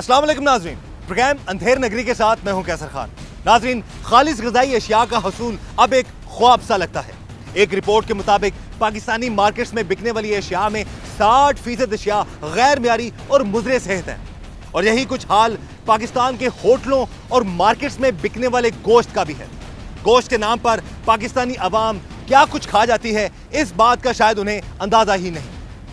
अस्सलाम वालेकुम नाज़रीन, प्रोग्राम अंधेर नगरी के साथ मैं हूं कैसर खान। नाज़रीन, खालिस ग़िज़ाई अशिया का हसूल अब एक ख्वाब सा लगता है। एक रिपोर्ट के मुताबिक पाकिस्तानी मार्केट्स में बिकने वाली अशिया में 60% अशिया गैर मियारी और मुज़रे सेहत है। और यही कुछ हाल पाकिस्तान के होटलों और मार्केट्स में बिकने वाले गोश्त का भी है। गोश्त के नाम पर पाकिस्तानी अवाम क्या कुछ खा जाती है, इस बात का शायद उन्हें अंदाजा ही नहीं।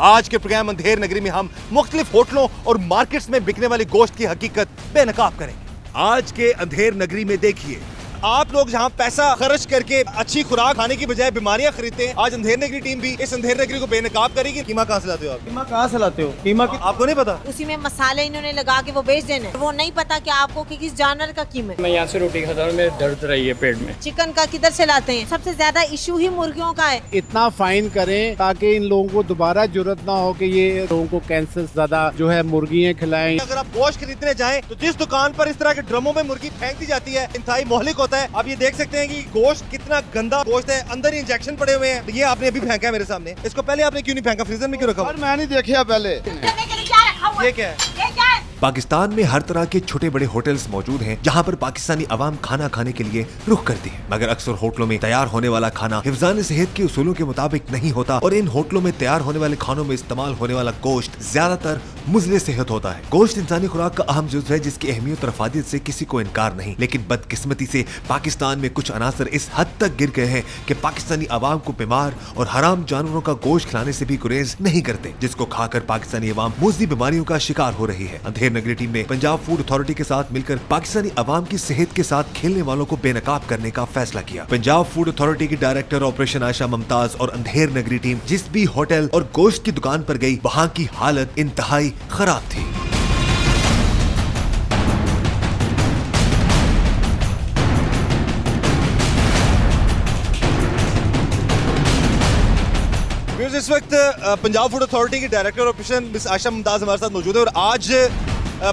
आज के प्रोग्राम अंधेर नगरी में हम मुख्तलिफ होटलों और मार्केट्स में बिकने वाले गोश्त की हकीकत बेनकाब करेंगे। आज के अंधेर नगरी में देखिए, आप लोग जहां पैसा खर्च करके अच्छी खुराक खाने की बजाय बीमारियां खरीदते हैं, आज अंधेर नगरी टीम भी इस अंधेर नगरी को बेनकाब करेगी। कीमा कहां से लाते हो आप? कीमा कहाँ से लाते हो? कीमा आपको नहीं पता? उसी में मसाले इन्होंने लगा के वो बेच देने, वो नहीं पता कि आपको कि किस जानवर का कीमत। मैं यहाँ से रोटी खाता हूँ, मेरे दर्द रही है पेट में। चिकन का किधर से लाते हैं? सबसे ज्यादा इशू ही मुर्गियों का है। इतना फाइन करें ताकि इन लोगों को दोबारा जरूरत ना हो कि ये लोगों को कैंसर ज्यादा जो है मुर्गियाँ खिलाएं। अगर आप गोश्त खरीदने जाएं तो जिस दुकान पर इस तरह के ड्रमों में मुर्गी फेंक दी जाती है, इंतहाई मोहलिक होता है। आप ये देख सकते हैं कि गोश्त कितना गंदा गोश्त है, अंदर ही इंजेक्शन पड़े हुए हैं। ये आपने अभी फेंका है मेरे सामने, इसको पहले आपने क्यों नहीं फेंका? फ्रीजर में क्यों रखा? मैं नहीं देखा पहले। ये क्या है? पाकिस्तान में हर तरह के छोटे बड़े होटल्स मौजूद हैं जहां पर पाकिस्तानी अवाम खाना खाने के लिए रुख करती है, मगर अक्सर होटलों में तैयार होने वाला खाना हिफ्ज़ान सेहत के उसूलों के मुताबिक नहीं होता और इन होटलों में तैयार होने वाले खानों में इस्तेमाल होने वाला गोश्त ज्यादातर मुज़ले सेहत होता है। गोश्त इंसानी खुराक का अहम जुज़ है जिसकी अहमियत और अफादियत से किसी को इनकार नहीं, लेकिन बदकिस्मती से पाकिस्तान में कुछ अनासर इस हद तक गिर गए हैं कि पाकिस्तानी अवाम को बीमार और हराम जानवरों का गोश्त खिलाने से भी गुरेज नहीं करते, जिसको खाकर पाकिस्तानी अवाम मुज़ली बीमारियों का शिकार हो रही है। अंधेर नगरी टीम ने पंजाब फूड अथॉरिटी के साथ मिलकर पाकिस्तानी अवाम की सेहत के साथ खेलने वालों को बेनकाब करने का फैसला किया। पंजाब फूड अथॉरिटी की डायरेक्टर ऑपरेशन आयशा मुमताज और अंधेर नगरी टीम जिस भी होटल और गोश्त की दुकान पर गई, वहाँ की हालत इंतहाई खराब थी। इस वक्त पंजाब फूड अथॉरिटी की director operation miss Ayesha Mumtaz हमारे साथ मौजूद है और आज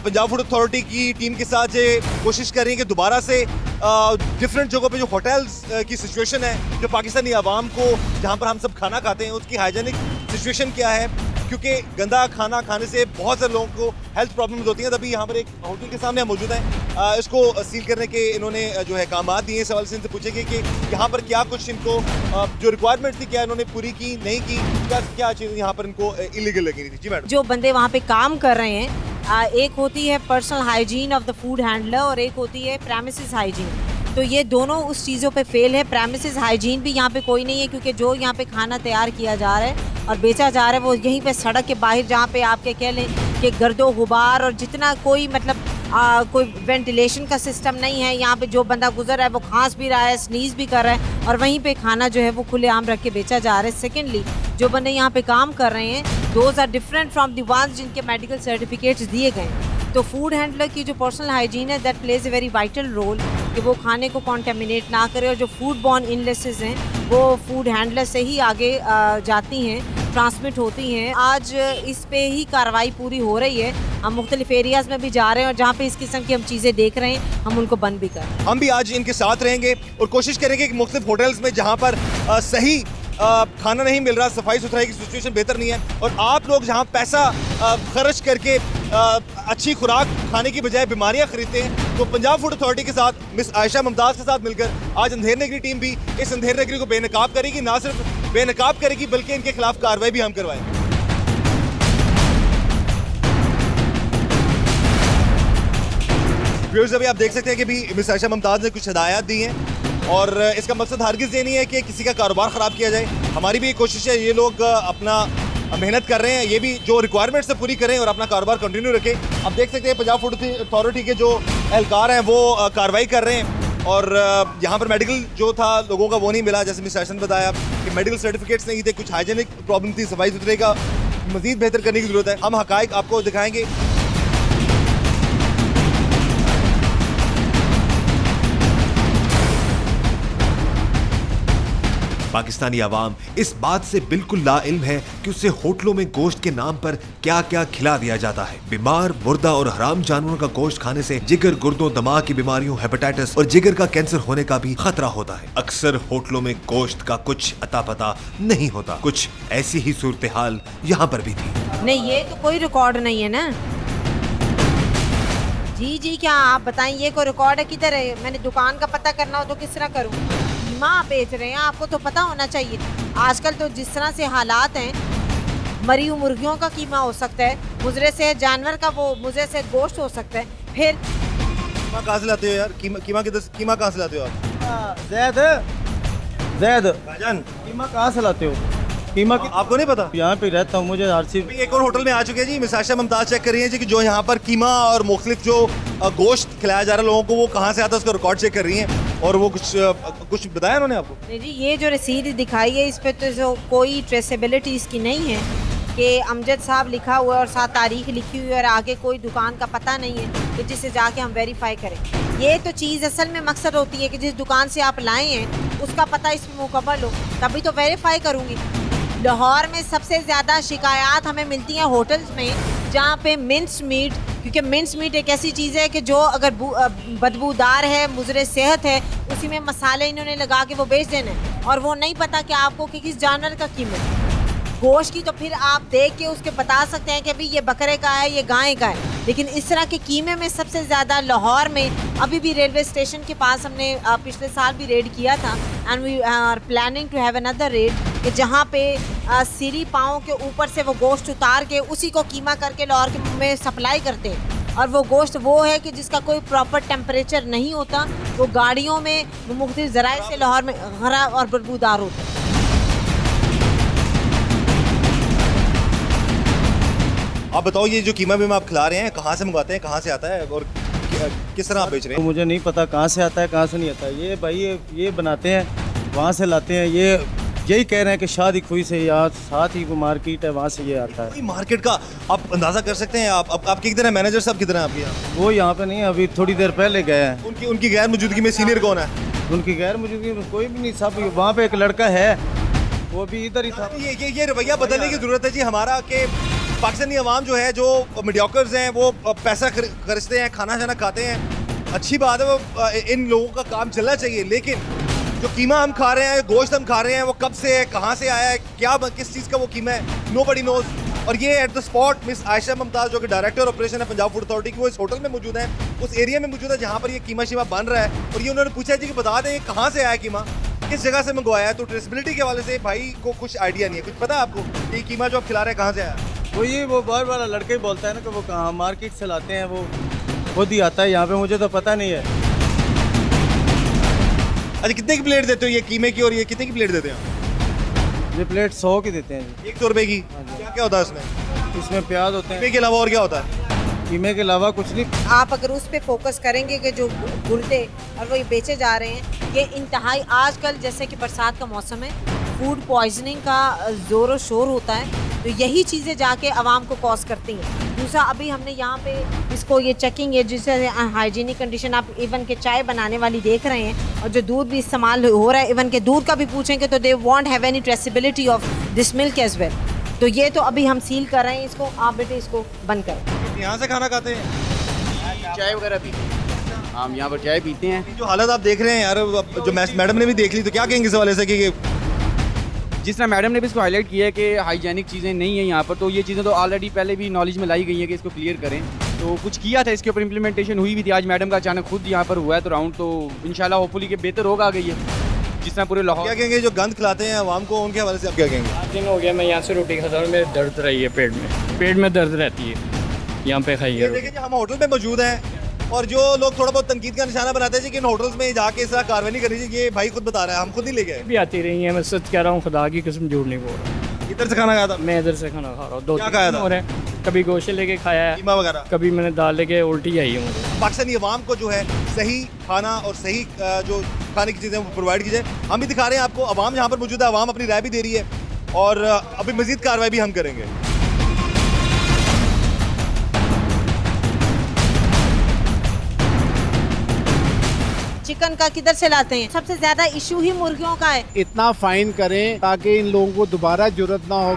पंजाब फूड अथॉरिटी की टीम के साथ ये कोशिश कर रही है कि दोबारा से डिफरेंट जगहों पे जो होटल्स की सिचुएशन है, जो पाकिस्तानी आवाम को जहाँ पर हम सब खाना खाते हैं उसकी हाइजेनिक सिचुएशन क्या है, क्योंकि गंदा खाना खाने से बहुत सारे लोगों को हेल्थ प्रॉब्लम्स होती हैं। तभी यहाँ पर एक होटल के सामने हम मौजूद हैं, इसको सील करने के इन्होंने जो है काम दिए। सवाल से इनसे पूछेंगे कि यहाँ पर क्या कुछ इनको जो रिक्वायरमेंट थी क्या इन्होंने पूरी की, नहीं की, क्या चीज़ यहाँ पर इनको इलीगल लगी थी? जी मैडम। जो बंदे वहाँ पे काम कर रहे हैं, एक होती है personal hygiene of the food handler और एक होती है प्रेमिसेस हाइजीन। तो ये दोनों उस चीज़ों पे फेल है। प्रेमिसेस हाइजीन भी यहाँ पे कोई नहीं है, क्योंकि जो यहाँ पे खाना तैयार किया जा रहा है और बेचा जा रहा है वो यहीं पे सड़क के बाहर, जहाँ पे आपके कह लें कि गर्दो गुबार और जितना कोई मतलब कोई वेंटिलेशन का सिस्टम नहीं है। यहाँ पे जो बंदा गुजर रहा है वो खांस भी रहा है, स्नीज भी कर रहा है और वहीं पे खाना जो है वो खुलेआम रख के बेचा जा रहा है। सेकेंडली, जो बंदे यहाँ पे काम कर रहे हैं, those are different from the ones जिनके मेडिकल सर्टिफिकेट्स दिए गए। तो फूड हैंडलर की जो पर्सनल हाइजीन है, that plays a very vital role कि वो खाने को कॉन्टेमिनेट ना करे। और जो फूड बॉर्न इलनेसेस हैं वो फूड हैंडलर से ही आगे जाती हैं, ट्रांसमिट होती हैं। आज इस पे ही कार्रवाई पूरी हो रही है। हम मुख्तलिफ एरियाज़ में भी जा रहे हैं और जहाँ पे इस किस्म की हम चीज़ें देख रहे हैं हम उनको बंद भी कर रहे हैं। हम भी आज इनके साथ रहेंगे और कोशिश करेंगे कि मुख्तलिफ होटल्स में जहाँ पर सही खाना नहीं मिल रहा, सफाई सुथराई की सिचुएशन बेहतर नहीं है और आप लोग जहाँ पैसा खर्च करके अच्छी खुराक खाने की बजाय बीमारियां खरीदते हैं, तो पंजाब फूड अथॉरिटी के साथ मिस आयशा मुमताज के साथ मिलकर आज अंधेर नगरी टीम भी इस अंधेर नगरी को बेनकाब करेगी। ना सिर्फ बेनकाब करेगी बल्कि इनके खिलाफ कार्रवाई भी हम करवाएंगे। व्यूअर्स, अभी आप देख सकते हैं कि भी मिस आयशा मुमताज ने कुछ हिदायत दी हैं और इसका मकसद हरगिज़ ये नहीं है कि किसी का कारोबार ख़राब किया जाए। हमारी भी कोशिश है, ये लोग अपना मेहनत कर रहे हैं, ये भी जो रिक्वायरमेंट्स है पूरी करें और अपना कारोबार कंटिन्यू रखें। आप देख सकते हैं पंजाब फूड अथॉरिटी के जो एहलकार हैं वो कार्रवाई कर रहे हैं और यहाँ पर मेडिकल जो था लोगों का वो नहीं मिला, जैसे मिस आयशा ने बताया कि मेडिकल सर्टिफिकेट्स नहीं थे, कुछ हाइजेनिक प्रॉब्लम थी, सफाई सुथरे का मज़ीद बेहतर करने की ज़रूरत है। हम हक़ाइक़ आपको दिखाएँगे। पाकिस्तानी अवाम इस बात से बिल्कुल लाइल्म है कि उसे होटलों में गोश्त के नाम पर क्या क्या खिला दिया जाता है। बीमार, मुर्दा और हराम जानवरों का गोश्त खाने से जिगर, गुर्दों, दिमाग की बीमारियों, हेपेटाइटिस और जिगर का कैंसर होने का भी खतरा होता है। अक्सर होटलों में गोश्त का कुछ अता पता नहीं होता। कुछ ऐसी ही सूरत हाल यहाँ पर भी थी। नहीं, ये तो कोई रिकॉर्ड नहीं है ना। जी जी, क्या आप बताएं, ये कोई रिकॉर्ड है? किधर है? मैंने दुकान का पता करना हो तो किस तरह करूं? कीमा आप बेच रहे हैं, आपको तो पता होना चाहिए। आजकल तो जिस तरह से हालात हैं, मरी हुई मुर्गियों का कीमा हो सकता है, मुजरे से जानवर का वो मुजरे से गोश्त हो सकता है। फिर कीमा कहाँ से लाते हो यार? कीमा कहाँ से लाते हो आप? जैद भाईजान, कीमा कहाँ से लाते हो? कीमा की आपको नहीं पता? यहाँ पे रहता हूँ, मुझे हर चीज। अभी एक और होटल में आ चुके हैं जी, मिस आयशा मुमताज चेक कर रही हैं जी कि जो यहाँ पर कीमा और मुख्तलिफ जो गोश्त खिलाया जा रहा है लोगों को, वो कहाँ से आता है उसका रिकॉर्ड चेक कर रही हैं। और वो कुछ बताया उन्होंने आपको? नहीं जी, ये जो रसीद दिखाई है इस पे तो जो कोई ट्रेसेबिलिटी इसकी नहीं है कि अमजद साहब लिखा हुआ है और साथ तारीख लिखी हुई है और आगे कोई दुकान का पता नहीं है कि जिसे जाके हम वेरीफाई करें। ये तो चीज़ असल में मकसद होती है कि जिस दुकान से आप लाए हैं उसका पता इसमें मुकम्मल हो, तभी तो वेरीफाई करूँगी। लाहौर में सबसे ज़्यादा शिकायत हमें मिलती हैं होटल्स में जहाँ पे मिन्स मीट, क्योंकि मिन्स मीट एक ऐसी चीज़ है कि जो अगर बदबूदार है, मुजरे सेहत है, उसी में मसाले इन्होंने लगा के वो बेच देना है और वो नहीं पता कि आपको कि किस जानवर का कीमत है। गोश्त की तो फिर आप देख के उसके बता सकते हैं कि भाई ये बकरे का है, ये गाय का है, लेकिन इस तरह के कीमे में सबसे ज़्यादा लाहौर में अभी भी रेलवे स्टेशन के पास हमने पिछले साल भी रेड किया था and we are planning to have another raid कि जहाँ पे सीढ़ी पाँव के ऊपर से वो गोश्त उतार के उसी को कीमा करके लाहौर के में सप्लाई करते हैं। और वो गोश्त वो है कि जिसका कोई प्रॉपर टेम्परेचर नहीं होता, वो गाड़ियों में वो मुख्तलिफ ज़राए से लाहौर में खराब और बदबूदार होता है। आप बताओ, ये जो कीमा भी आप खिला रहे हैं कहाँ से मंगवाते हैं, कहाँ से आता है और किस तरह आप बेच रहे तो हैं? मुझे नहीं पता कहाँ से आता है कहाँ से नहीं आता। ये भाई ये बनाते हैं, वहाँ से लाते हैं। ये यही कह रहे हैं कि शादी खुई से या साथ ही वो मार्केट है, वहाँ से ये आता है। कोई मार्केट का आप अंदाजा कर सकते हैं? आप किधर है? मैनेजर साहब किधर हैं आपके यहाँ? वो यहाँ पे नहीं, अभी थोड़ी देर पहले गए हैं। उनकी गैर मौजूदगी में सीनियर कौन है? उनकी गैर मौजूदगी में कोई भी नहीं, सब वहाँ पे एक लड़का है, वो भी इधर ही था। ये रवैया बदलने की जरूरत है जी हमारा, कि पाकिस्तानी अवाम जो है, जो मीडियोकर्स हैं, वो पैसा खर्चते हैं, खाना शाना खाते हैं, अच्छी बात है, वो इन लोगों का काम चलना चाहिए। लेकिन जो कीमा हम खा रहे हैं, गोश्त हम खा रहे हैं, वो कब से है, कहाँ से आया है, क्या किस चीज़ का वो कीमा है, नोबडी नोज। और ये at the spot Miss Ayesha Mumtaz जो कि डायरेक्टर ऑपरेशन है पंजाब फूड अथॉरिटी की, वो इस होटल में मौजूद है, उस एरिया में मौजूद है जहाँ पर ये कीमा शीमा बन रहा है। और ये उन्होंने पूछा है जी कि बता दें ये कहाँ से आया कीमा, किस जगह से मंगवाया है। तो ट्रेसेबिलिटी के हवाले से भाई को कुछ आइडिया नहीं है। कुछ पता है आपको कि कीमा जो आप खिला रहे हैं कहाँ से आया? वो बार बार लड़के ही बोलता है ना कि वो कहाँ मार्केट से लाते हैं, वो खुद ही आता है यहाँ पे, मुझे तो पता नहीं है। अच्छा, कितने की प्लेट देते हो ये कीमे की, और ये कितने की प्लेट देते हैं? ये प्लेट 100 की देते हैं जी। 100 रुपए की? क्या क्या होता है इसमें? इसमें प्याज होते हैं। कीमे के अलावा और क्या होता है? कीमे के अलावा कुछ नहीं। आप अगर उस पे फोकस करेंगे कि जो गुर्दे और वो ये बेचे जा रहे हैं, ये इंतहाई आजकल जैसे कि बरसात का मौसम है, फूड पॉइजनिंग का ज़ोर शोर होता है, तो यही चीज़ें जाके आवाम को कॉज करती हैं। दूसरा, अभी हमने यहाँ पे इसको ये चेकिंग है जिससे हाइजीनिक कंडीशन, आप इवन के चाय बनाने वाली देख रहे हैं और जो दूध भी इस्तेमाल हो रहा है, इवन के दूध का भी पूछेंगे तो they won't have any traceability of this milk as well. तो ये तो अभी हम सील कर रहे हैं इसको, आप बेटे इसको बंद करें। यहाँ से खाना खाते हैं? चाय वगैरह पीते हैं हम, यहाँ पर चाय पीते हैं। जो हालत आप देख रहे हैं यार, जो मैडम ने भी देख ली, तो क्या कहेंगे इस हवाले से कि जिस तरह मैडम ने भी इसको हाईलाइट किया है कि हाइजेनिक चीज़ें नहीं है यहाँ पर, तो ये चीज़ें तो ऑलरेडी पहले भी नॉलेज में लाई गई है कि इसको क्लियर करें। तो कुछ किया था, इसके ऊपर इम्प्लीमेंटेशन हुई भी थी। आज मैडम का अचानक खुद यहाँ पर हुआ है तो राउंड, तो इंशाल्लाह होपफुली के बेहतर होगा आगे। ये जिस तरह पूरे लाहौर, क्या कहेंगे जो गंद खिलाते हैं आवाम को, उनके हवाले से आप क्या कहेंगे? 5 दिन हो गया मैं यहाँ से रोटी खाता हूँ, मेरे दर्द रही है पेट में दर्द रहती है। यहाँ पे खाइए देखिए जी, हम होटल में मौजूद हैं और जो लोग थोड़ा बहुत तनकीद का निशाना बनाते हैं जी कि इन होटल्स में जाके इस तरह कार्रवाई नहीं करनी चाहिए, ये भाई खुद बता रहा है, हम खुद नहीं ले गए। भी आती रही है, मैं सच कह रहा हूँ, खुदा की कसम झूठ नहीं बोल रहा। इधर से खाना खाया था? मैं इधर से खाना खा रहा हूँ, 2 क्या खाया था? हो रहे हैं। कभी गोश्त लेके खाया है, कीमा वगैरह, कभी मैंने दाल लेके, उल्टी आई है मुझे। पाकिस्तानी अवाम को जो है सही खाना और सही जो खाने की चीज़ें प्रोवाइड कीजिए। हम भी दिखा रहे हैं आपको, अवाम यहाँ पर मौजूद है, अवाम अपनी राय भी दे रही है और अभी मजीद कार्रवाई भी हम करेंगे। चिकन का किधर से लाते हैं? सबसे ज्यादा इशू ही मुर्गियों का है। इतना फाइन करें ताकि इन लोगों को दोबारा जरूरत ना हो।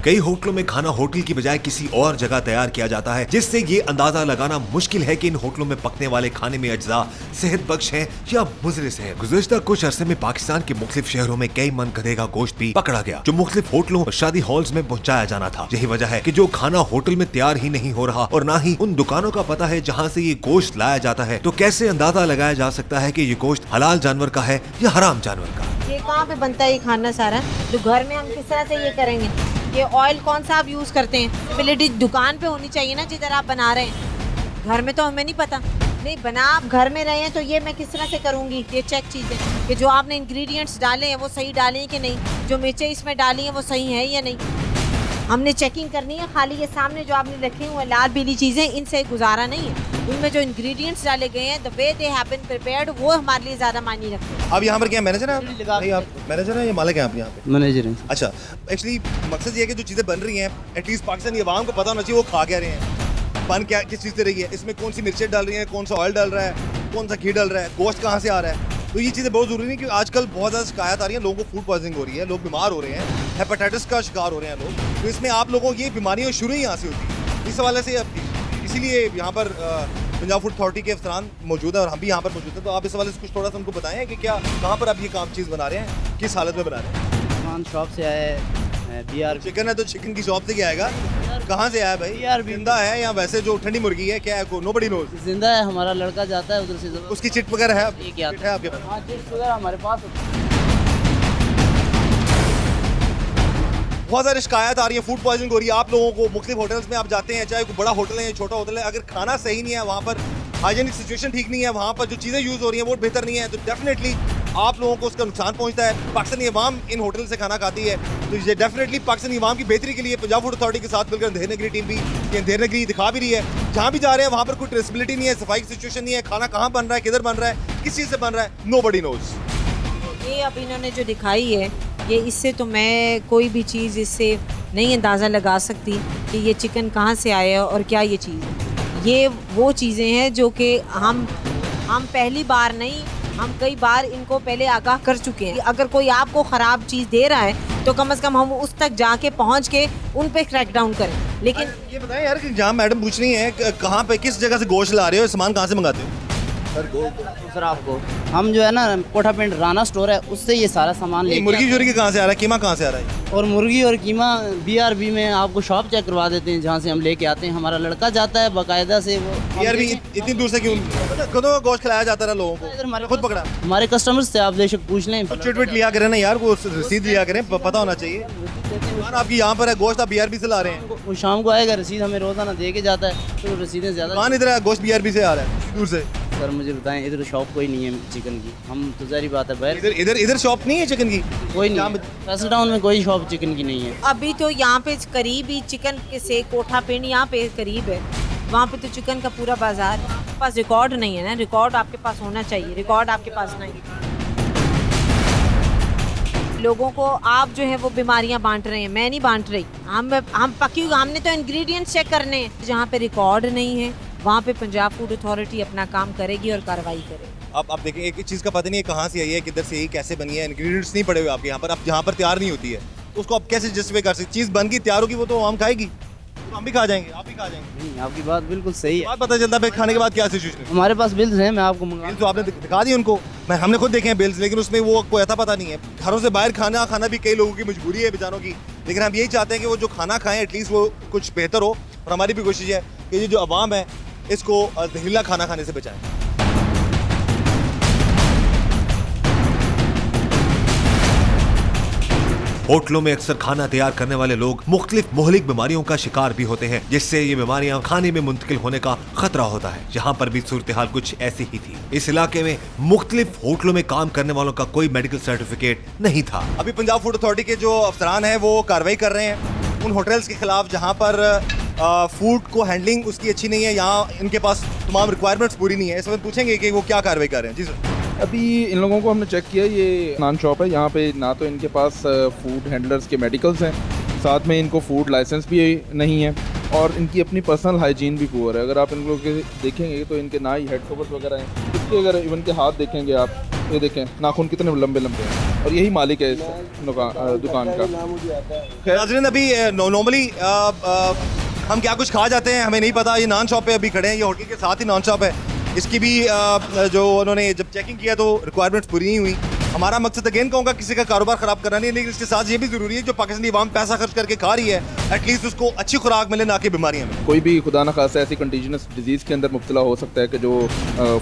कई होटलों में खाना होटल की बजाय किसी और जगह तैयार किया जाता है, जिससे ये अंदाजा लगाना मुश्किल है कि इन होटलों में पकने वाले खाने में अज्जा सेहत बख्श है या मुज़रिस है। गुज़िश्ता कुछ अरसे में पाकिस्तान के मुख्तलिफ शहरों में कई मन गधे का गोश्त भी पकड़ा गया, जो मुख्तलिफ होटलों और शादी हॉल्स में पहुंचाया जाना था। यही वजह है कि जो खाना होटल में तैयार ही नहीं हो रहा और ना ही उन दुकानों का पता है जहाँ से ये गोश्त लाया जाता है, तो कैसे अंदाजा लगाया जा सकता है कि ये गोश्त हलाल जानवर का है या हराम जानवर का। ये कहाँ पे बनता है ये खाना सारा? तो घर में हम किस तरह से ये करेंगे? ये ऑयल कौन सा आप यूज़ करते हैं? एबिलिटी दुकान पे होनी चाहिए ना जिधर आप बना रहे हैं। घर में तो हमें नहीं पता। नहीं बना आप घर में रहे हैं तो ये मैं किस तरह से करूँगी? ये चेक चीज़ें कि जो आपने इंग्रेडिएंट्स डाले हैं वो सही डाले हैं कि नहीं, जो मिर्चें इसमें डाली हैं वो सही है या नहीं, हमने चेकिंग करनी है। खाली ये सामने जो आपने रखे हुए लाल पीली चीज़ें, इनसे गुजारा नहीं है। उनमें जो इंग्रेडिएंट्स डाले गए हैं, the way they have been prepared, वो हमारे लिए ज़्यादा मायने रखते हैं। अब यहाँ पर क्या मैनेजर है आप? नहीं, आप मैनेजर हैं या मालिक हैं आप यहाँ पे? मैनेजर हैं। अच्छा, एक्चुअली मकसद ये है कि जो चीज़ें बन रही हैं एटलीस्ट पाकिस्तानी अवाम को पता होना चाहिए वो खा क्या रहे हैं, बन क्या किस चीज़ से रही है, इसमें कौन सी मिर्चें डाल रही हैं, कौन सा ऑयल डाल रहा है, कौन सा घी डाल रहा है, गोश्त कहाँ से आ रहा है। तो ये चीज़ें बहुत ज़रूरी नहीं, क्योंकि आजकल बहुत ज़्यादा शिकायत आ रही है, लोगों को फूड पॉइजनिंग हो रही है, लोग बीमार हो रहे हैं, हेपेटाइटिस का शिकार हो रहे हैं लोग। तो इसमें आप लोगों की ये बीमारियाँ शुरू ही यहाँ से होती है। इस हवाले से इसीलिए यहाँ पर पंजाब फूड अथॉरिटी के अफसरान मौजूद है और हम भी यहाँ पर मौजूद हैं। तो आप इस हवाले से कुछ थोड़ा सा उनको बताएं कि क्या कहाँ पर आप ये काम चीज़ बना रहे हैं, किस हालत में बना रहे हैं? खान शॉप से आया है, BR चिकन है तो चिकन की शॉप से क्या आएगा, कहाँ से आया भाई? जिंदा है या वैसे जो ठंडी मुर्गी है, क्या है? Nobody knows. जिंदा है, हमारा लड़का जाता है उधर से। उसकी चिट वगैरह है? ये क्या चिट है आपके पास? हाँ, चिट वगैरह हमारे पास। बहुत सारी शिकायत आ रही है, फूड पॉइजनिंग हो रही है आप लोगों को। मुख्तलिफ होटल्स में आप जाते हैं, चाहे कोई बड़ा होटल है या छोटा होटल है, अगर खाना सही नहीं है, वहाँ पर हाइजीनिक सिचुएशन ठीक नहीं है, वहाँ पर जो चीज़ें यूज़ हो रही हैं वो बेहतर नहीं है, तो डेफिनेटली आप लोगों को उसका नुकसान पहुंचता है। पाकिस्तानी अवाम इन होटल से खाना खाती है, तो ये डेफिनेटली पाकिस्तानी अवाम की बेहतरी के लिए पंजाब फूड अथॉरिटी के साथ मिलकर अंधेर नगरी टीम भी ये अंधेर नगरी दिखा भी रही है। जहाँ भी जा रहे हैं वहाँ पर कोई ट्रेसेबिलिटी नहीं है, सफाई की सिचुएशन नहीं है, खाना कहाँ बन रहा है, किधर बन रहा है, किस चीज़ से बन रहा है, नोबडी नोज। ये अब इन्होंने जो दिखाई है, ये इससे तो मैं कोई भी चीज़ इससे नहीं अंदाज़ा लगा सकती कि ये चिकन कहाँ से आया और क्या ये चीज़ है। ये वो चीज़ें हैं जो कि हम पहली बार नहीं, हम कई बार इनको पहले आगाह कर चुके हैं। अगर कोई आपको ख़राब चीज़ दे रहा है तो कम से कम हम उस तक जाके पहुंच के उन पे क्रैकडाउन करें। लेकिन ये बताएं यार कि जहाँ मैडम पूछ रही हैं कहाँ पे किस जगह से गोश्त ला रहे हो, सामान कहाँ से मंगाते हो? दूसरा आपको हम जो है ना कोठा पिंड राना स्टोर है उससे ये सारा सामान ये मुर्गी जुर्गी कहाँ से आ रहा है, कीमा कहाँ से आ रहा है? और मुर्गी और कीमा BRB में आपको शॉप चेक करवा देते हैं जहाँ से हम लेके आते हैं। हमारा लड़का जाता है बाकायदा से। वो BRB इतनी दूर से क्यों? कदों का गोश्त खिलाया जाता है लोगों इधर को, हमारे खुद पकड़ा? हमारे कस्टमर्स से आप बेशक पूछ लें। चिट लिया करें ना यार, वो रसीद लिया करें, पता होना चाहिए। दुकान आपकी यहाँ पर है, गोश्त आप BRB से ला रहे हैं? वो शाम को आएगा, रसीद हमें रोजाना दे के जाता है, तो रसीदें ज़्यादा। दुकान इधर है, गोश्त BRB से आ रहा है दूर से। सर मुझे बताएं, इधर शॉप कोई नहीं है चिकन की। हम तो ज़ाहिर बात है बाहर इधर शॉप नहीं है चिकन की? कोई नहीं है। फैसल टाउन में कोई शॉप चिकन की नहीं है। अभी तो यहाँ पे करीब ही चिकन के से कोठा पिंड यहाँ पे करीब है, वहाँ पे तो चिकन का पूरा बाजार। आपके पास रिकॉर्ड नहीं है ना, रिकॉर्ड आपके पास होना चाहिए, रिकॉर्ड आपके पास नहीं। लोगों को आप जो है वो बीमारियां बांट रहे हैं, मैं नहीं बांट रही। हम पक्की, हमने तो इंग्रेडिएंट्स चेक करने हैं। जहाँ पे रिकॉर्ड नहीं है वहाँ पे पंजाब फूड अथॉरिटी अपना काम करेगी और कार्रवाई करेगी। आप देखें, एक चीज़ का पता नहीं है कहाँ से आई है, किधर से आई, कैसे बनी है, इंग्रेडिएंट्स नहीं पड़े हुए आपके यहाँ पर। अब जहाँ पर तैयार नहीं होती है तो उसको आप कैसे जस्टिफाई कर सकते? चीज़ बन की तैयार होगी वो तो हम खाएगी, तो हम भी खा जाएंगे, आप भी खा जाएंगे। नहीं, आपकी बात बिल्कुल सही है। बात पता चलता है खाने के बाद क्या सिचुएशन है। हमारे पास बिल्स हैं, मैं आपको मंगा। तो आपने दिखा दी उनको, हमने खुद देखे हैं बिल्स, लेकिन उसमें वो कोई अता पता नहीं है। घरों से बाहर खाना भी कई लोगों की मजबूरी है बेचारों की, लेकिन हम यही चाहते हैं कि वो जो खाना खाएं एटलीस्ट वो कुछ बेहतर हो। और हमारी भी कोशिश है कि ये जो अवाम है इसको जहरीला खाना खाने से बचाएं। होटलों में अक्सर खाना तैयार करने वाले लोग मुख्तलिफ मोहलिक बीमारियों का शिकार भी होते हैं, जिससे ये बीमारियां खाने में मुंतकिल होने का खतरा होता है। यहाँ पर भी सूरत हाल कुछ ऐसी ही थी। इस इलाके में मुख्तलिफ होटलों में काम करने वालों का कोई मेडिकल सर्टिफिकेट नहीं था। अभी पंजाब फूड अथॉरिटी के जो अफसरान हैं वो कार्रवाई कर रहे हैं उन होटल्स के खिलाफ जहाँ पर फूड को हैंडलिंग उसकी अच्छी नहीं है, यहाँ इनके पास तमाम रिक्वायरमेंट्स पूरी नहीं है। इस वक्त पूछेंगे कि वो क्या कार्रवाई कर रहे हैं। जी सर। अभी इन लोगों को हमने चेक किया, ये नान शॉप है, यहाँ पे ना तो इनके पास फूड हैंडलर्स के मेडिकल्स हैं, साथ में इनको फूड लाइसेंस भी नहीं है और इनकी अपनी पर्सनल हाइजीन भी पुअर है। अगर आप इन लोगों के देखेंगे तो इनके ना ही हेड कवर्स वगैरह हैं, इसके अगर इवन के हाथ देखेंगे आप, ये देखें नाखून कितने लंबे लंबे हैं। और यही मालिक है इस दुकान का। नाज़रीन, अभी नॉर्मली हम क्या कुछ खा जाते हैं हमें नहीं पता। ये नान शॉप पे अभी खड़े हैं, ये होटल के साथ ही नान शॉप है। इसकी भी जो उन्होंने जब चेकिंग किया तो रिक्वायरमेंट्स पूरी नहीं हुई। हमारा मकसद अगेन कहूँगा किसी का कारोबार ख़राब करना नहीं है, लेकिन इसके साथ ये भी ज़रूरी है जो पाकिस्तानी अवाम पैसा खर्च करके खा रही है एटलीस्ट उसको अच्छी खुराक मिले, ना कि बीमारियाँ मिले। कोई भी खुदा न खासा ऐसी कंटीजियस डिजीज़ के अंदर मुब्तला हो सकता है कि जो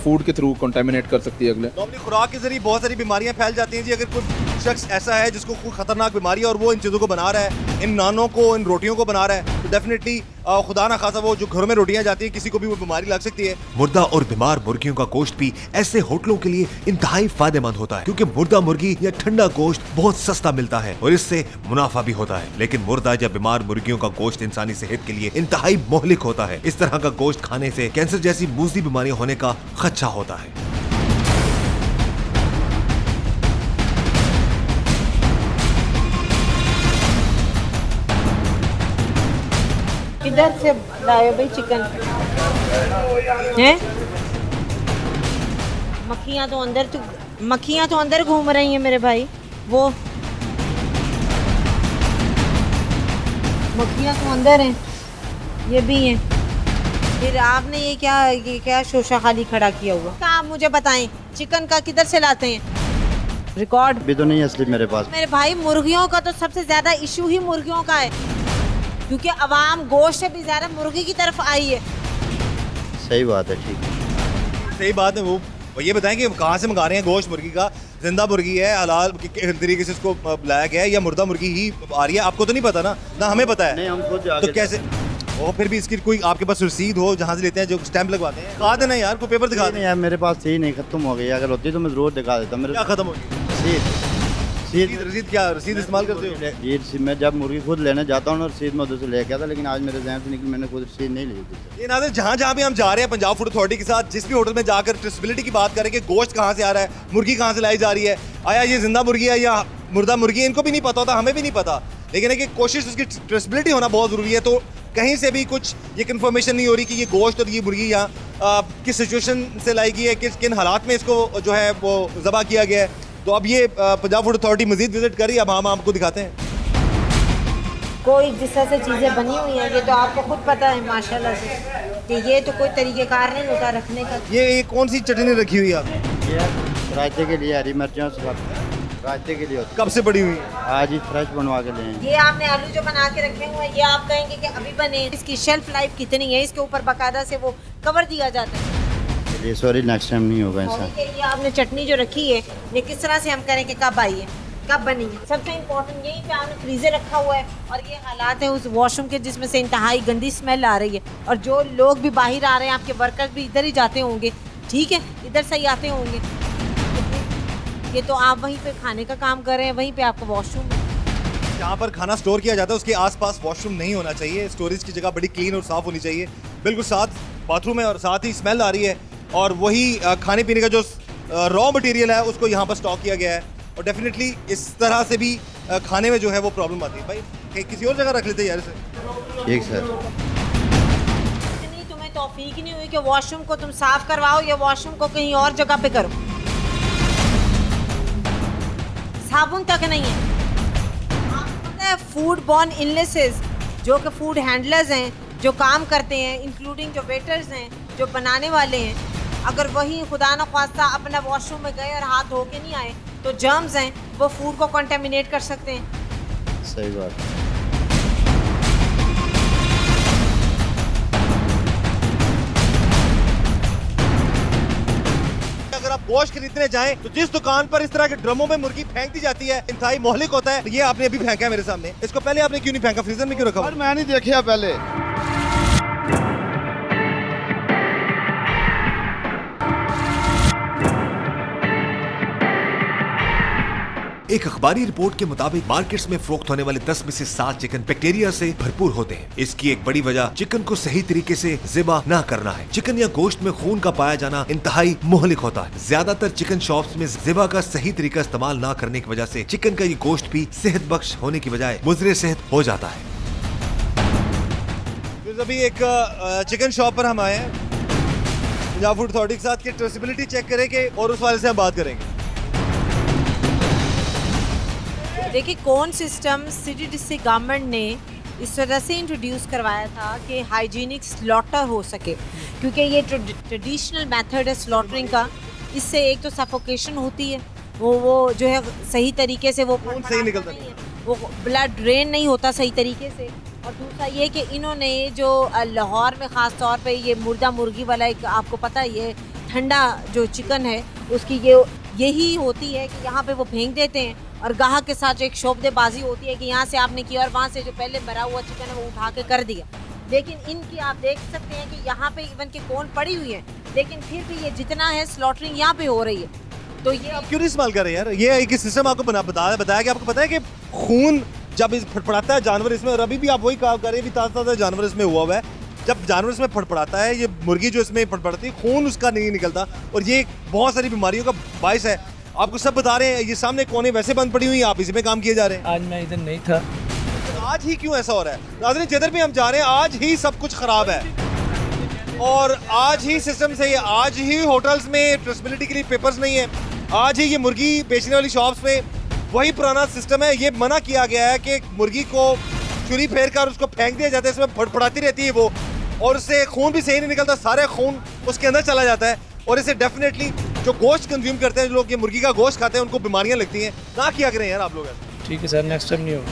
फूड के थ्रू कंटेमिनेट कर सकती है अगले। नॉर्मली खुराक के जरिए बहुत सारी बीमारियाँ फैल जाती हैं जी। अगर कोई शख्स ऐसा है जिसको कोई खतरनाक बीमारी है और वो इन चीज़ों को बना रहा है, इन नानों को, इन रोटियों को बना रहा है, तो डेफिनेटली खुदा ना खासा वो जो घरों में रोटियां जाती हैं किसी को भी वो बीमारी लग सकती है। मुर्दा और बीमार मुर्गियों का गोश्त भी ऐसे होटलों के लिए इंतहाई फायदेमंद होता है, क्योंकि मुर्दा मुर्गी या ठंडा गोश्त बहुत सस्ता मिलता है और इससे मुनाफा भी होता है। लेकिन मुर्दा या बीमार मुर्गियों का गोश्त इंसानी सेहत के लिए इंतहाई मोहलिक होता है। इस तरह का गोश्त खाने से कैंसर जैसी मूज़ी बीमारियां होने का खदशा होता है। किधर से लाए भाई चिकन है? मक्खियाँ तो अंदर घूम रही हैं मेरे भाई। वो मक्खियाँ तो अंदर हैं, ये भी हैं। फिर आपने ये क्या शोशा खाली खड़ा किया हुआ? क्या आप मुझे बताएं, चिकन का किधर से लाते हैं? रिकॉर्ड भी तो नहीं है असली मेरे पास। मेरे भाई मुर्गियों का तो सबसे ज्यादा इशू ही मुर्गियों का है, क्योंकि अवाम गोश्त से भी ज्यादा मुर्गी की तरफ आई है। सही बात है, ठीक सही बात है। वो ये बताएं कि कहाँ से मंगा रहे हैं गोश्त मुर्गी का? जिंदा मुर्गी है, हलाल तरीके से इसको बुलाया गया है, या मुर्दा मुर्गी ही आ रही है? आपको तो नहीं पता ना हमें पता है। नहीं, हम खुद तो कैसे? और फिर भी इसकी कोई आपके पास रसीद हो जहाँ से लेते हैं, जो स्टैंप लगवाते हैं? दिखा देना यार, कोई पेपर दिखा नहीं यार, मेरे पास सही नहीं, खत्म हो गई। अगर होती तो मैं जरूर दिखा देता। मेरे क्या खत्म हो गई? रसीद क्या रसीद इस्तेमाल करते हो? जी, मैं जब मुर्गी खुद लेने जाता हूँ ना, रसीद मैं उधर से लेके आता, लेकिन आज मेरे जहन से निकली, मैंने खुद रसीद नहीं ली। ये नाज़रीन, जहाँ भी हम जा रहे हैं पंजाब फूड अथॉरिटी के साथ, जिस भी होटल में जाकर ट्रेसेबिलिटी की बात करें कि गोश्त कहाँ से आ रहा है, मुर्गी कहाँ से लाई जा रही है, आया ये जिंदा मुर्गी है या मुर्दा मुर्गी है, इनको भी नहीं पता होता, हमें भी नहीं पता। लेकिन है कि कोशिश उसकी ट्रेसेबिलिटी होना बहुत ज़रूरी है। तो कहीं से भी कुछ ये कन्फर्मेशन नहीं हो रही कि ये गोश्त और ये मुर्गी यहाँ किस सिचुएशन से लाई गई है, किन हालात में इसको जो है वो ज़बह किया गया है। तो अब ये पंजाब फूड अथॉरिटी मजीद विजिट करी, अब हम आपको दिखाते हैं। कोई जिस तरह से चीज़ें बनी हुई हैं, ये तो आपको खुद पता है माशाल्लाह से कि ये तो कोई तरीक़ेकार नहीं होता रखने का। ये कौन सी चटनी रखी हुई है आपने? ये रायते के लिए हरी मिर्चों से रायते के लिए होती कब से पड़ी हुई है? है। आज ही फ्रेश बनवा के लिए। ये आपने आलू जो बना के रखे हुए हैं, ये आप कहेंगे कि अभी बने, इसकी शेल्फ लाइफ कितनी है? इसके ऊपर बाकायदा से वो कवर दिया जाता है। चलिए सॉरी, नेक्स्ट टाइम नहीं होगा ऐसा। ये आपने चटनी जो रखी है, ये किस तरह से हम करें कि कब आई है, कब बनी है? सबसे इम्पोर्टेंट यही पे आपने फ्रीजर रखा हुआ है, और ये हालात है उस वॉशरूम के जिसमें से इंतहाई गंदी स्मेल आ रही है, और जो लोग भी बाहर आ रहे हैं, आपके वर्कर्स भी इधर ही जाते होंगे, ठीक है, इधर से ही आते होंगे। ये तो आप वहीं पे खाने का काम कर रहे हैं, वहीं पे आपका वॉशरूम है। जहाँ पर खाना स्टोर किया जाता है उसके आसपास वॉशरूम नहीं होना चाहिए। स्टोरेज की जगह बड़ी क्लीन और साफ़ होनी चाहिए। बिल्कुल साथ बाथरूम है और साथ ही स्मेल आ रही है, और वही खाने पीने का जो रॉ मटेरियल है उसको यहाँ पर स्टॉक किया गया है। और डेफिनेटली इस तरह से भी खाने में जो है वो प्रॉब्लम आती है। भाई किसी और जगह रख लेते हैं यार इसे। ठीक सर। इतनी तुम्हें तौफीक ही नहीं हुई कि वॉशरूम को तुम साफ करवाओ या वॉशरूम को कहीं और जगह पे करो? साबुन तक नहीं है। फूड बॉर्न इलनेसेस जो कि फूड हैंडलर्स हैं, जो काम करते हैं, इंक्लूडिंग जो वेटर्स हैं, जो बनाने वाले हैं, अगर वही खुदा न ख्वास्ता अपना वॉशरूम में गए और हाथ धो के नहीं आए, तो जर्म्स हैं वो फूड को कंटेमिनेट कर सकते हैं। सही बात। अगर आप गोश्त खरीदने जाएं तो जिस दुकान पर इस तरह के ड्रमों में मुर्गी फेंक दी जाती है, इंतहाई मोहलिक होता है। ये आपने अभी फेंका है मेरे सामने, इसको पहले आपने क्यों नहीं फेंका? फ्रीजर में क्यों रखा? मैं नहीं देखा पहले। एक अखबारी रिपोर्ट के मुताबिक मार्केट्स में फरोख्त होने वाले 10 में से 7 चिकन बैक्टीरिया से भरपूर होते हैं। इसकी एक बड़ी वजह चिकन को सही तरीके से ज़िबा ना करना है। चिकन या गोश्त में खून का पाया जाना इंतहाई मुहलिक होता है। ज्यादातर चिकन शॉप्स में ज़िबा का सही तरीका इस्तेमाल ना करने की वजह से चिकन का ये गोश्त भी सेहत बख्श होने की बजाय मुज़रे सेहत हो जाता है। अभी एक चिकन शॉप पर हम आए हैं पंजाब फूड अथॉरिटी के साथ कि ट्रेसेबिलिटी चेक करें कि, और उस वाले से हम बात करेंगे। देखिए कौन सिस्टम सिटी डिस्ट्रिक्ट गवर्नमेंट ने इस तरह से इंट्रोड्यूस करवाया था कि हाइजीनिक स्लॉटर हो सके, क्योंकि ये ट्रेडिशनल मेथड है स्लॉटरिंग का। इससे एक तो सफोकेशन होती है, वो जो है सही तरीके से वो सही निकलता नहीं है, वो ब्लड ड्रेन नहीं होता सही तरीके से। और दूसरा ये कि इन्होंने जो लाहौर में ख़ास तौर पे ये मुर्दा मुर्गी वाला एक, आपको पता है ये ठंडा जो चिकन है उसकी यही होती है कि यहाँ पे वो फेंक देते हैं और गाहक के साथ एक शोबदेबाजी होती है कि यहाँ से आपने किया और वहाँ से जो पहले मरा हुआ चिकन है वो उठा के कर दिया। लेकिन इनकी आप देख सकते हैं कि यहाँ पे इवन के कौन पड़ी हुई है, लेकिन फिर भी ये जितना है स्लॉटरिंग यहाँ पे हो रही है। तो ये आप क्यों नहीं इस्तेमाल कर रहे हैं यार? ये एक सिस्टम आपको बताया कि आपको पता है कि खून जब फड़फड़ाता है जानवर इसमें, और अभी भी आप वही काम कर रहे हैं, ताज़ा जानवर इसमें हुआ है, जब जानवर इसमें फड़फड़ाता है, ये मुर्गी जो इसमें फड़फड़ाती है, खून उसका नहीं निकलता और ये बहुत सारी बीमारियों का बायस है। आपको सब बता रहे हैं, ये सामने कोने वैसे बंद पड़ी हुई हैं, आप इसी में काम किए जा रहे हैं। आज मैं इधर नहीं था। आज ही क्यों ऐसा हो रहा है? नाज़रीन, जिधर भी हम जा रहे हैं आज ही सब कुछ खराब है, और आज ही सिस्टम से, आज ही होटल्स में ट्रेसेबिलिटी के लिए पेपर्स नहीं है, आज ही ये मुर्गी बेचने वाली शॉप्स पे वही पुराना सिस्टम है। ये मना किया गया है कि मुर्गी को छुरी फेर कर उसको फेंक दिया जाता है, इसमें फड़फड़ाती रहती है वो, और उससे खून भी सही नहीं निकलता, सारे खून उसके अंदर चला जाता है, और इससे डेफिनेटली जो गोश्त कंज्यूम करते हैं, जो लोग ये मुर्गी का गोश्त खाते हैं, उनको बीमारियां लगती हैं। ना किया करें यार आप लोग ऐसा। ठीक है सर, नेक्स्ट टाइम नहीं होगा।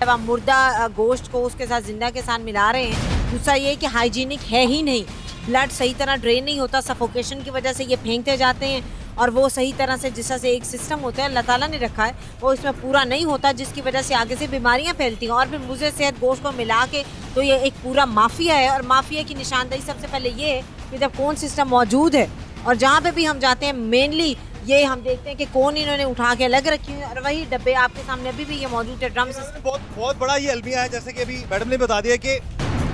जब आप मुर्दा गोश्त को उसके साथ जिंदा के साथ मिला रहे हैं, दूसरा ये कि हाइजीनिक है ही नहीं, ब्लड सही तरह ड्रेन नहीं होता, सफोकेशन की वजह से ये फेंकते जाते हैं और वो सही तरह से जिस तरह से एक सिस्टम होता है अल्लाह ताला ने रखा है वो इसमें पूरा नहीं होता, जिसकी वजह से आगे से बीमारियां फैलती हैं। और फिर मुझे सेहत गोश्त को मिला के तो ये एक पूरा माफिया है, और माफिया की निशानदेही सबसे पहले ये है कि जब कौन सिस्टम मौजूद है और जहाँ पे भी हम जाते हैं मेनली ये हम देखते हैं कि कौन इन्होंने उठा के अलग रखी हुई है, और वही डब्बे आपके सामने अभी भी ये मौजूद है। ड्रम सिस्टम बहुत बड़ा ये अलमिया है, जैसे कि अभी मैडम ने बता दिया कि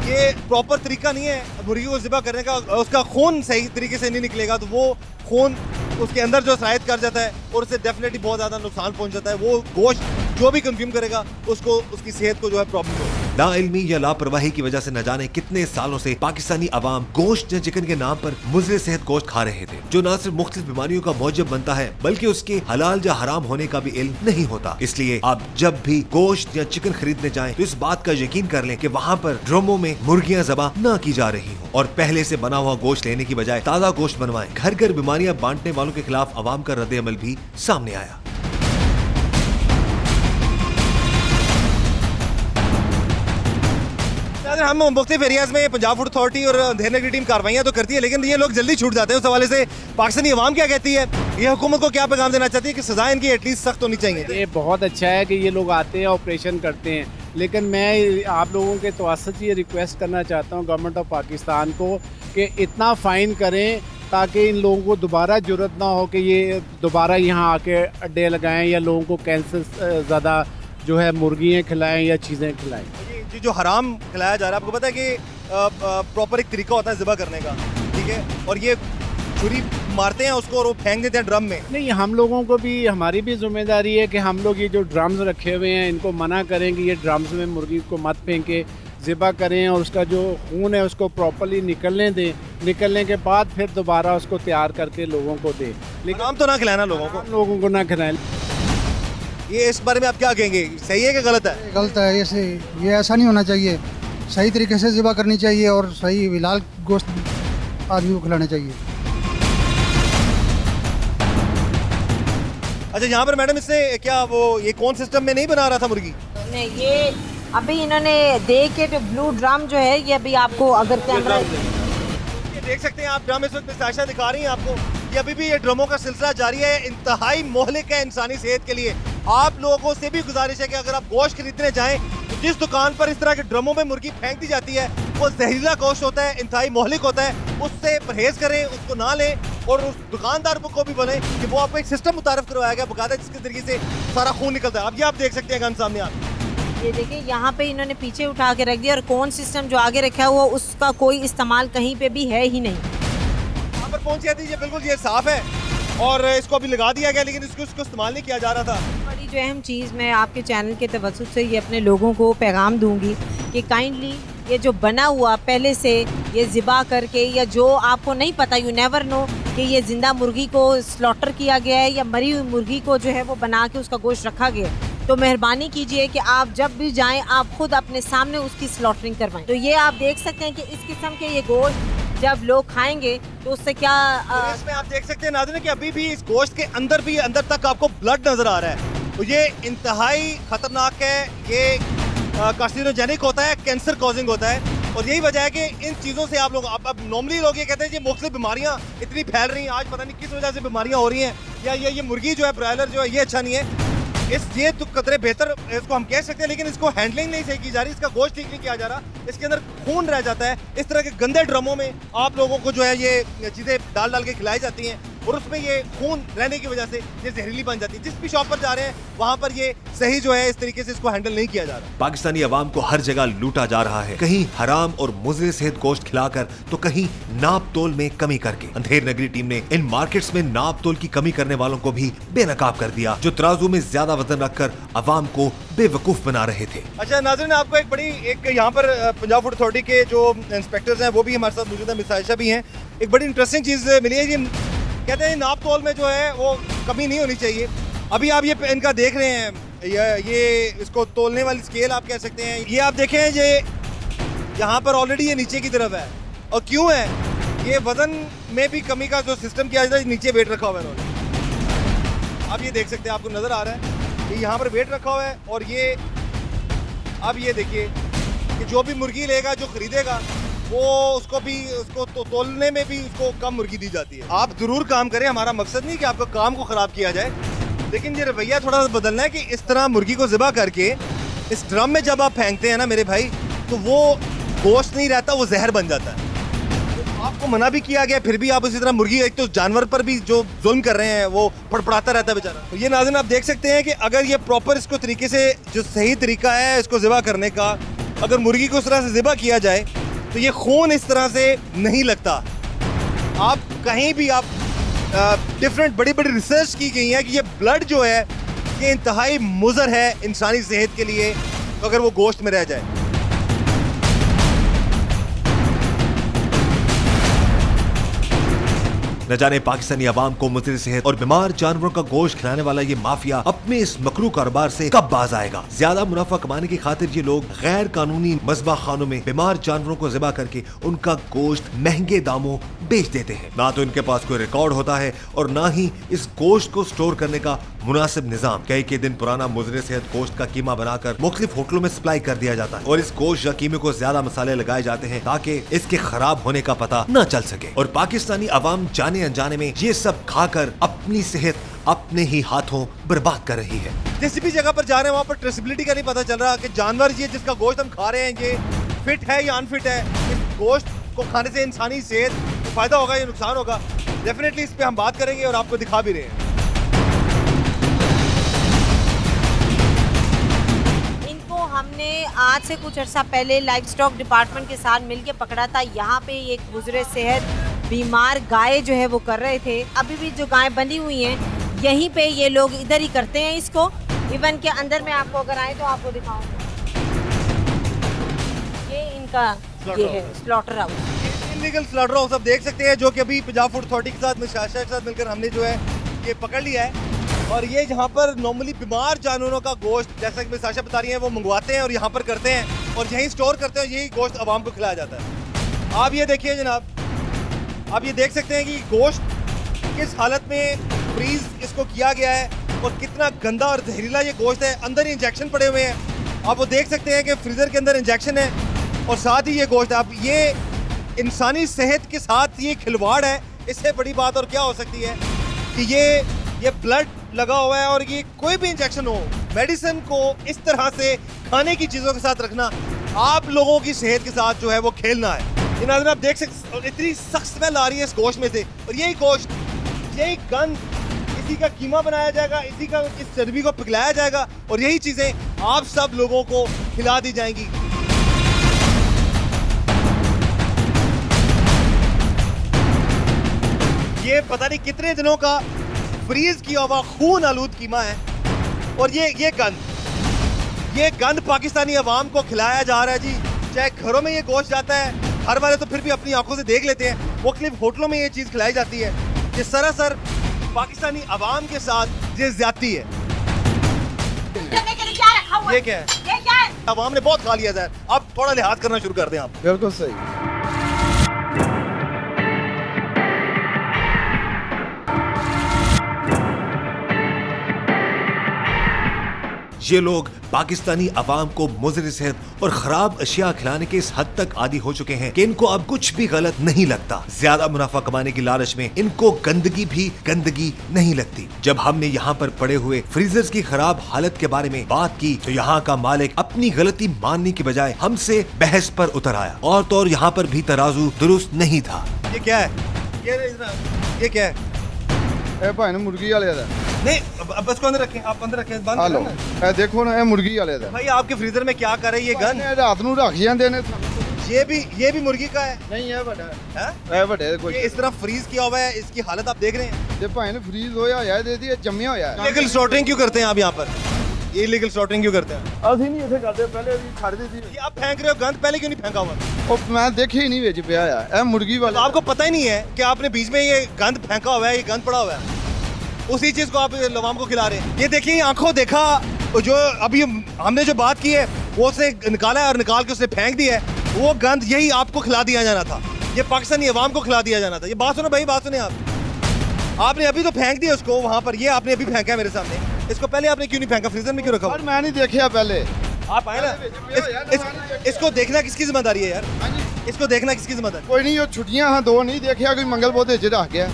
ये प्रॉपर तरीका नहीं है मुर्गी को ज़िबा करने का, उसका खून सही तरीके से नहीं निकलेगा तो वो खून उसके अंदर जो सरायत कर जाता है और उससे डेफिनेटली बहुत ज़्यादा नुकसान पहुंच जाता है। वो गोश्त जो भी कंज्यूम करेगा उसको उसकी सेहत को जो है प्रॉब्लम हो। नाइल्मी या लापरवाही की वजह से न जाने कितने सालों से पाकिस्तानी अवाम गोश्त या चिकन के नाम पर मुज़र सेहत गोश्त खा रहे थे, जो न सिर्फ मुख्तलिफ बीमारियों का मौजब बनता है बल्कि उसके हलाल या हराम होने का भी इल्म नहीं होता। इसलिए आप जब भी गोश्त या चिकन खरीदने जाएं तो इस बात का यकीन कर लें कि वहाँ पर ड्रमों में मुर्गियां ज़बा न की जा रही हों, और पहले से बना हुआ गोश्त लेने की बजाय ताज़ा गोश्त बनवाएं। घर घर बीमारियां बांटने वालों के खिलाफ अवाम का रद्द अमल भी सामने आया। हम मुख्तलिफ एरियाज में पंजाब फूड अथॉरिटी और अंधेर नगरी टीम कार्रवाइयाँ तो करती है, लेकिन ये लोग जल्दी छूट जाते हैं। उस हवाले से पाकिस्तानी अवाम क्या कहती है, ये हुकूमत को क्या पैगाम देना चाहती है कि सज़ा इनकी एटलीस्ट सख्त होनी चाहिए? ये बहुत अच्छा है कि ये लोग आते हैं, ऑपरेशन करते हैं, लेकिन मैं आप लोगों के तवस्सुत ये रिक्वेस्ट करना चाहता हूँ गवर्नमेंट ऑफ पाकिस्तान को कि इतना फ़ाइन करें ताकि इन लोगों को दोबारा ज़रूरत ना हो कि ये दोबारा यहाँ आके अड्डे लगाएं या लोगों को कैंसर ज़्यादा जो है मुर्गियाँ खिलाएं या चीज़ें खिलाएं। जो हराम खिलाया जा रहा है, आपको पता है कि प्रॉपर एक तरीका होता है ज़िबा करने का, ठीक है, और ये छुरी मारते हैं उसको और वो फेंक देते हैं ड्रम में। नहीं, हम लोगों को भी, हमारी भी जिम्मेदारी है कि हम लोग ये जो ड्रम्स रखे हुए हैं इनको मना करें कि ये ड्रम्स में मुर्गी को मत फेंके, ज़िबा करें और उसका जो खून है उसको प्रॉपर्ली निकलने दें, निकलने के बाद फिर दोबारा उसको तैयार करके लोगों को दें, लेकिन हराम तो ना खिलाना लोगों को ना खिलाएं। ये इस बारे में आप क्या कहेंगे, सही है कि गलत है? गलत है, ये ऐसा नहीं होना चाहिए, सही तरीके से ज़िबा करनी चाहिए और सही हलाल गोश्त आदमी को खिलाना चाहिए। अच्छा, यहाँ पर मैडम इससे क्या वो ये कौन सिस्टम में नहीं बना रहा था मुर्गी? नहीं, ये अभी इन्होंने दे के जो ब्लू ड्रम जो है ये अभी आपको अगर कैमरा देख सकते हैं आप, ड्रम इस वक्त साशा दिखा रही हैं आपको, ये अभी भी ये ड्रमों का सिलसिला जारी है, इंतहाई मोहलिक है इंसानी सेहत के लिए। आप लोगों से भी गुजारिश है कि अगर आप गोश्त खरीदने जाएं तो जिस दुकान पर इस तरह के ड्रमों में मुर्गी फेंक दी जाती है वो जहरीला गोश्त होता है, इंतहाई मोहलिक होता है, उससे परहेज करें, उसको ना लें, और उस दुकानदार को भी बोलें कि वो आपको एक सिस्टम मुतारफ करवाया गया बकायदा जिसके जरिए से सारा खून निकलता है। अब ये आप देख सकते हैं गन सामने आप, ये देखिए यहाँ पे इन्होंने पीछे उठा के रख दिया, और कौन सिस्टम जो आगे रखा हुआ उसका कोई इस्तेमाल कहीं पे भी है ही नहीं। यहाँ पर पहुँच जाती है, बिल्कुल ये साफ है और इसको अभी लगा दिया गया, लेकिन इसको इस्तेमाल नहीं किया जा रहा था। बड़ी जो अहम चीज़ मैं आपके चैनल के तवज्जुह से ये अपने लोगों को पैगाम दूंगी कि काइंडली ये जो बना हुआ पहले से ये ज़िबा करके, या जो आपको नहीं पता, यू नेवर नो कि ये जिंदा मुर्गी को स्लॉटर किया गया है या मरी हुई मुर्गी को जो है वो बना के उसका गोश्त रखा गया है, तो मेहरबानी कीजिए कि आप जब भी जाएं आप खुद अपने सामने उसकी स्लॉटरिंग करवाएं। तो ये आप देख सकते हैं कि इस किस्म के ये गोश्त जब लोग खाएंगे तो उससे क्या तो इसमें आप देख सकते हैं नाज़रीन कि अभी भी इस गोश्त के अंदर भी अंदर तक आपको ब्लड नजर आ रहा है। तो ये इंतहाई खतरनाक है, ये कार्सिनोजेनिक होता है, कैंसर कॉजिंग होता है। और यही वजह है कि इन चीज़ों से आप लोग अब नॉर्मली लोग ये कहते हैं कि मुख्तलिफ बीमारियां इतनी फैल रही हैं, आज पता नहीं किस वजह से बीमारियां हो रही हैं, या ये मुर्गी जो है ब्रायलर जो है ये अच्छा नहीं है। ये तो कतरे बेहतर इसको हम कह सकते हैं, लेकिन इसको हैंडलिंग नहीं सही की जा रही, इसका गोश्त ठीक नहीं किया जा रहा, इसके अंदर खून रह जाता है। इस तरह के गंदे ड्रमों में आप लोगों को जो है ये चीज़ें डाल के खिलाई जाती हैं और उसमें ये खून रहने की वजह से ये जहरीली बन जाती है। जिस भी शॉप पर जा रहे हैं वहाँ पर ये सही जो है इस तरीके से इसको हैंडल नहीं किया जा रहा। पाकिस्तानी अवाम को हर जगह लूटा जा रहा है, कहीं हराम और मुज़र सेहत गोश्त खिलाकर तो कहीं नाप तोल में कमी करके। अंधेर नगरी टीम ने इन मार्केट्स में नाप तोल की कमी करने वालों को भी बेनकाब कर दिया, जो तराजू में ज्यादा वजन रखकर अवाम को बेवकूफ बना रहे थे। अच्छा नाज़रीन, आपको एक यहाँ पर पंजाब फूड अथॉरिटी के जो इंस्पेक्टर्स हैं वो भी हमारे साथ मौजूद है, मिस आयशा भी हैं। एक बड़ी इंटरेस्टिंग चीज़ मिली है, ये कहते हैं नाप तोल में जो है वो कमी नहीं होनी चाहिए। अभी आप ये इनका देख रहे हैं, ये इसको तोलने वाली स्केल आप कह सकते हैं, ये आप देखें ये यहाँ पर ऑलरेडी ये नीचे की तरफ है। और क्यों है? ये वजन में भी कमी का जो सिस्टम किया जाता है, नीचे वेट रखा हुआ है इन्होंने। आप ये देख सकते हैं, आपको नज़र आ रहा है कि यहाँ पर वेट रखा हुआ है। और ये अब ये देखिए कि जो भी मुर्गी लेगा, जो खरीदेगा, वो उसको तोलने में भी उसको कम मुर्गी दी जाती है। आप जरूर काम करें, हमारा मकसद नहीं कि आपका काम को ख़राब किया जाए, लेकिन ये रवैया थोड़ा सा बदलना है कि इस तरह मुर्गी को ज़िबा करके इस ड्रम में जब आप फेंकते हैं ना मेरे भाई, तो वो गोश्त नहीं रहता, वो जहर बन जाता है। तो आपको मना भी किया गया, फिर भी आप उसी तरह मुर्गी, एक तो जानवर पर भी जो जुल्म कर रहे हैं वो फड़फड़ाता रहता है बेचारा। तो ये नाज़रीन आप देख सकते हैं कि अगर ये प्रॉपर इसको तरीके से जो सही तरीका है इसको ज़िबा करने का, अगर मुर्गी को उस तरह से ज़िबा किया जाए तो ये खून इस तरह से नहीं लगता। आप कहीं भी आप डिफरेंट बड़ी बड़ी रिसर्च की गई है कि ये ब्लड जो है ये इंतहाई मुज़र है इंसानी सेहत के लिए, अगर वो गोश्त में रह जाए। न जाने पाकिस्तानी अवाम को मुज़र सेहत और बीमार जानवरों का गोश्त खिलाने वाला ये माफिया अपने इस मकरू कारोबार से कब बाज आएगा। ज्यादा मुनाफा कमाने की खातिर ये लोग गैर कानूनी मज़बा खानों में बीमार जानवरों को ज़िबा करके उनका गोश्त महंगे दामों बेच देते हैं। ना तो इनके पास कोई रिकॉर्ड होता है और ना ही इस गोश्त को स्टोर करने का मुनासिब निजाम। कई दिन पुराना मुज़र सेहत गोश्त का कीमा बनाकर मुख्तलिफ होटलों में सप्लाई कर दिया जाता है और इस गोश्त या कीमे को ज्यादा मसाले लगाए जाते हैं ताकि इसके खराब होने का पता न चल सके। और पाकिस्तानी अवाम जाने अनजाने में ये सब खाकर अपनी सेहत अपने ही हाथों बर्बाद कर रही है। जिस भी जगह पर जा रहे हैं वहाँ पर ट्रेसिबिलिटी का नहीं पता चल रहा कि जानवर ये जिसका गोश्त हम खा रहे हैं ये फिट है या अनफिट है। इस गोश्त को खाने से इंसानी सेहत को फायदा होगा या नुकसान होगा, डेफिनेटली इस पे हम बात करेंगे और आपको दिखा भी रहे हैं। हमने आज से कुछ अर्सा पहले लाइव स्टॉक डिपार्टमेंट के साथ मिलकर पकड़ा था। यहाँ पे एक मुज़र सेहत बीमार गाय जो है वो कर रहे थे। अभी भी जो गाय बंधी हुई हैं यहीं पे ये लोग इधर ही करते हैं इसको। इवन के अंदर में आपको अगर आए तो आपको दिखाऊंगा, ये इनका ये है slaughter house, illegal slaughter house आप देख सकते हैं, जो कि अभी पंजाब फूड अथॉरिटी के साथ मिस आयशा के साथ मिलकर हमने जो है ये पकड़ लिया है। और ये जहाँ पर नॉर्मली बीमार जानवरों का गोश्त, जैसा कि मिस आयशा बता रही हैं, वो मंगवाते हैं और यहाँ पर करते हैं और यहीं स्टोर करते हैं, यही गोश्त आवाम को खिलाया जाता है। आप ये देखिए जनाब, आप ये देख सकते हैं कि गोश्त किस हालत में फ्रीज इसको किया गया है और कितना गंदा और जहरीला ये गोश्त है। अंदर ही इंजेक्शन पड़े हुए हैं, आप वो देख सकते हैं कि फ्रीजर के अंदर इंजेक्शन है और साथ ही ये गोश्त, आप ये इंसानी सेहत के साथ ये खिलवाड़ है। इससे बड़ी बात और क्या हो सकती है कि ये ब्लड लगा हुआ है और ये कोई भी इंजेक्शन हो, मेडिसिन को इस तरह से खाने की चीज़ों के साथ रखना आप लोगों की सेहत के साथ जो है वो खेलना है। ये नाज़रीन आप देख सकते, और इतनी सख्त स्मेल आ रही है इस गोश्त में से, और यही गोश्त, यही गंद, इसी का कीमा बनाया जाएगा, इसी का इस चर्बी को पिघलाया जाएगा और यही चीज़ें आप सब लोगों को खिला दी जाएंगी। ये पता नहीं कितने दिनों का फ्रीज किया हुआ खून आलूद कीमा है और ये गंद पाकिस्तानी अवाम को खिलाया जा रहा है जी। चाहे घरों में ये गोश्त जाता है, घर वाले तो फिर भी अपनी आंखों से देख लेते हैं, मुख्तलिफ होटलों में ये चीज़ खिलाई जाती है। ये सरासर पाकिस्तानी अवाम के साथ ये ज्यादती है। ये क्या है? अवाम ने बहुत खा लिया जहर, अब थोड़ा लिहाज करना शुरू कर दें आप। बिल्कुल सही। ये लोग पाकिस्तानी अवाम को मुज़र सेहत और खराब अशिया खिलाने के इस हद तक आदी हो चुके हैं कि इनको अब कुछ भी गलत नहीं लगता। ज्यादा मुनाफा कमाने की लालच में इनको गंदगी भी गंदगी नहीं लगती। जब हमने यहाँ पर पड़े हुए फ्रीजर्स की खराब हालत के बारे में बात की तो यहाँ का मालिक अपनी गलती मानने की बजाय हमसे बहस पर उतर आया। और तो और यहाँ पर भी तराजू दुरुस्त नहीं था। ये क्या है? ये क्या है? भाई ने मुर्गी वाले दा नहीं, अब इसको अंदर रखें, आप अंदर रखें, बंद हेलो करें ना। देखो ना, ये मुर्गी वाले दा भाई आपके फ्रीजर में क्या कर रहे हैं ये गन? रात ਨੂੰ ਰੱਖ ਜਾਂਦੇ ਨੇ। ये भी मुर्गी का है? नहीं है बड़ा हैं? है बड़े कोई ये इस तरह फ्रीज किया हुआ है, इसकी हालत आप देख रहे हैं। ये भाई ने फ्रीज होया है दे दी जम्मिया होया है। इलीगल स्लॉटरिंग क्यों करते हैं आप यहाँ पर? ये इलीगल स्लॉटरिंग क्यों करते हैं? ਅਸੀਂ ਨਹੀਂ ਇੱਥੇ ਕਰਦੇ, ਪਹਿਲੇ ਵੀ ਛੱਡ ਦਿੱਤੀ। ये आप फेंक रहे हो गंद, पहले क्यों नहीं फेंका हुआ? ਉਹ ਮੈਂ ਦੇਖਿਆ ਹੀ ਨਹੀਂ ਵਿੱਚ ਪਿਆ ਆ ਇਹ ਮੁਰਗੀ तो वाले। आपको पता ही नहीं है कि आपने बीच में ये गंद फेंका हुआ है, ये गंद पड़ा हुआ है, उसी चीज को आप लवाम को खिला रहे हैं। ये देखिए, आंखों देखा जो अभी हमने जो बात की है वो उसने निकाला है और निकाल के उसने फेंक दिया है। वो गंद यही आपको खिला दिया जाना था, ये पाकिस्तानी अवाम को खिला दिया जाना था। ये बात सुनो भाई, बात सुने आप। आपने अभी तो फेंक दिया उसको वहां पर, ये आपने अभी फेंका है मेरे सामने। इसको पहले आपने क्यों नहीं फेंका? फ्रीजर में क्यों रखा? पर मैं नहीं देखा पहले। आप आए ना, इसको देखना किसकी जिम्मेदारी है यार? इसको देखना किसकी जिम्मेदारी? कोई नहीं, छुट्टियां हाँ दो नहीं देखा, कोई मंगल बोधे च रख गया,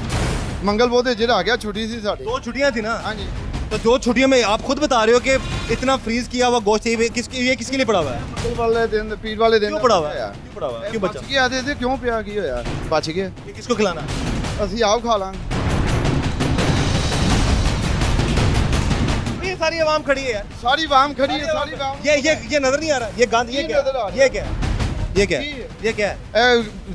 मंगल बोधे च रख गया, छुट्टी थी साड़ी। 2 छुट्टियां थी ना? हाँ जी। तो 2 छुट्टियों में आप खुद बता रहे हो कि इतना फ्रीज किया हुआ गोश्त ये किसके लिए पड़ा हुआ है? मंगल वाले दिन, पीर वाले दिन क्यों पड़ा हुआ है? क्यों पड़ा हुआ है? क्यों बचा? बच गया दे क्यों पिया की होया बच गए। ये किसको खिलाना? ਅਸੀਂ ਆਪ खा लांगे। ये सारी आवाम खड़ी है यार, सारी वाम खड़ी है, सारी वाम। ये नजर नहीं आ रहा, ये गंद, ये ये क्या? नजर आ रहा है। ये क्या? ये क्या? ये क्या है?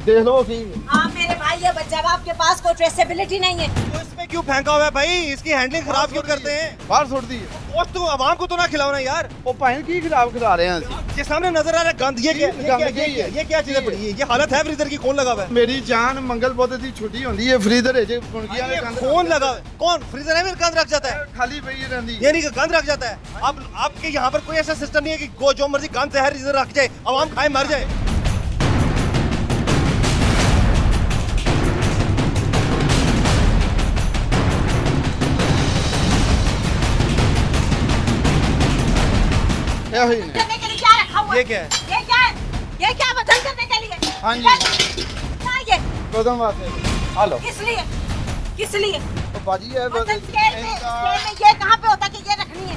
देख लो की हाँ मेरे भाई, ये जब आपके पास कोई ट्रेसेबिलिटी नहीं है तो इसमें क्यों फेंका हुआ है भाई? इसकी हैंडलिंग खराब क्यों करते हैं? बाहर छोड़ दी है। गोश्त तो आवाम को तो ना खिलाओ ना यार। ਉਹ ਭਾਈ ਕੀ ਖਰਾਬ ਖਿਲਾ ਰਹੇ ਹਾਂ ਅਸੀਂ। ये सामने नजर आ रहा है गंद, ये क्या? ये क्या चीजें पड़ी है? ये हालत है फ्रीजर की, कौन लगा हुआ है? ਮੇਰੀ ਜਾਨ ਮੰਗਲ ਬੁੱਧ ਦੀ ਛੁੱਟੀ ਹੁੰਦੀ ਹੈ ਫਰੀਜ਼ਰ ਵਿੱਚ ਮੁਰਗੀਆਂ ਦੇ ये ਗੰਦ कौन लगा हुआ है? कौन फ्रीजर है में गंद रख जाता है? ਖਾਲੀ ਪਈ ਰਹਿੰਦੀ ये नहीं कि गंद रख जाता है। आपके यहाँ पर कोई ऐसा सिस्टम नहीं है कि जो मर्जी गंद जहर इधर रख जाए, आवाम खाए मर जाए। ਇਹੋ ਹੀ ਨੇ। करने के लिए क्या रखा हुआ ये क्या है? ये क्या है? ये क्या वजन करने के लिए? हाँ जी। क्या ये? ਕਦੋਂ ਵਾਸਤੇ ਹਲੋ किस लिए? किस लिए? ਉਹ ਬਾਜੀ ਹੈ वजन स्केल में ये कहाँ पे होता है कि ये रखनी है?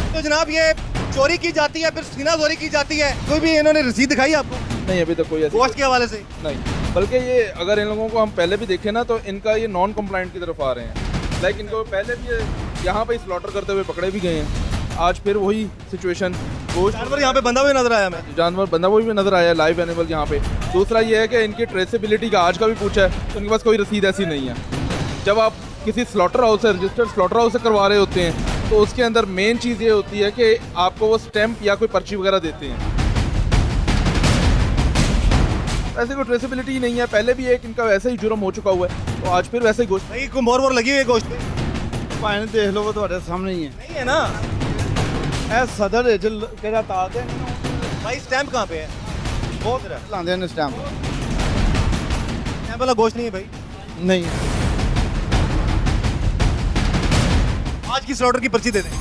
तो जनाब ये चोरी की जाती है, फिर सीनाजोरी की जाती है। कोई भी इन्होंने रसीद दिखाई आपको नहीं अभी तक कोई ऐसी गोश्त के हवाले से? नहीं, बल्कि ये अगर इन लोगों को हम पहले भी देखें ना तो इनका ये नॉन कंप्लाइंट की तरफ आ रहे हैं। लाइक इनको पहले भी यहाँ पे स्लॉटर करते हुए पकड़े भी गए हैं। आज फिर वही सिचुएशन, गोश्त जानवर यहाँ पे बंधा हुआ नजर आया मैं। जानवर बंदा हुआ भी नजर आया, लाइव एनिमल यहाँ पे। दूसरा ये है कि इनकी ट्रेसेबिलिटी का आज का भी पूछा है तो इनके पास कोई रसीद ऐसी नहीं है। जब आप किसी स्लॉटर हाउस से, रजिस्टर्ड स्लॉटर हाउस से करवा रहे होते हैं तो उसके अंदर मेन चीज़ ये होती है कि आपको वो स्टैंप या कोई पर्ची वगैरह देते हैं। ऐसे कोई ट्रेसेबिलिटी ही नहीं है। पहले भी एक इनका वैसे ही जुर्म हो चुका हुआ है तो आज फिर वैसे ही गोश्त। भाई कोई मोर वोर लगी हुई है गोश्त पे? ਭਾਈ ਨੇ ਦੇਖ ਲਓ ਤੁਹਾਡੇ ਸਾਹਮਣੇ ਹੀ ਹੈ। नहीं है ना ਇਹ ਸਦਰ ਵਿੱਚ ਕਿਹੜਾ ਤਾਲਦੇ भाई? स्टैंप कहाँ पे है? बहुत रहा ਲਾਉਂਦੇ ਨੇ ਸਟੈਂਪ। स्टैंप वाला गोश्त नहीं है भाई। ਨਹੀਂ आज की स्लॉटर की पर्ची दे दें,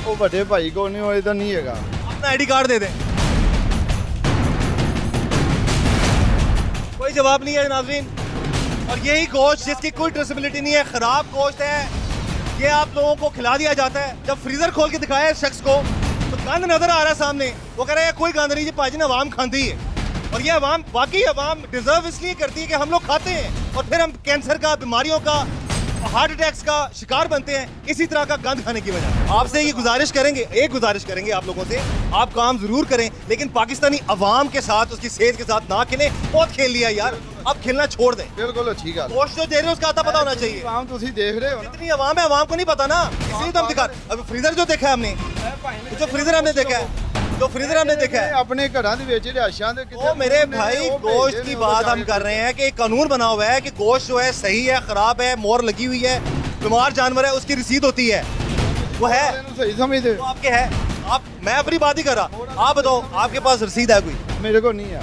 ਉਹ ਵੱਡੇ ਭਾਈ ਕੋ ਨਹੀਂ ਹੋਏ ਤਾਂ ਨਹੀਂ ਹੈਗਾ। अपना आईडी कार्ड दे दें। कोई जवाब नहीं है नाज़रीन। और यही गोश्त जिसकी कोई ट्रेसेबिलिटी नहीं है, खराब गोश्त है, ये आप लोगों को खिला दिया जाता है। जब फ्रीजर खोल के दिखाया है शख्स को तो गंद नजर आ रहा है सामने, वो कह रहा है कोई गंद नहीं, ये पाजी ने अवाम खाती है। और ये अवाम, वाकई अवाम डिजर्व इसलिए करती है कि हम लोग खाते हैं और फिर हम कैंसर का, बीमारियों का, हार्ट अटैक्स का शिकार बनते हैं इसी तरह का गंद खाने की वजह। आपसे ये गुजारिश करेंगे, एक गुजारिश करेंगे आप लोगों से, आप काम जरूर करें लेकिन पाकिस्तानी अवाम के साथ, उसकी सेहत के साथ ना खेलें। बहुत खेल लिया यार, अब खेलना छोड़ दें। ਬਿਲਕੁल अच्छी ਗੱਲ। गोश्त जो दे रहे हो उसका आता पता होना चाहिए। ਆਮ ਤੁਸੀਂ ਦੇਖ ਰਹੇ ਹੋ ਨਾ। इतनी अवाम है, अवाम को नहीं पता ना, इसलिए तो हम दिखा। अब फ्रीजर जो देखा है हमने, जो फ्रीजर हमने देखा है जो फ्रीजर हमने देखा है अपने घरां दे विच रिहायशां दे वो मेरे भाई गोश्त की बात हम कर रहे हैं कि एक कानून बना हुआ है कि गोश्त जो है सही है खराब है मोहर लगी हुई है बीमार जानवर है उसकी रसीद होती है वो है सही समझदे वो आपके है आप मैं अपनी बात ही कर रहा आप बताओ आपके पास रसीद है कोई मेरे को नहीं है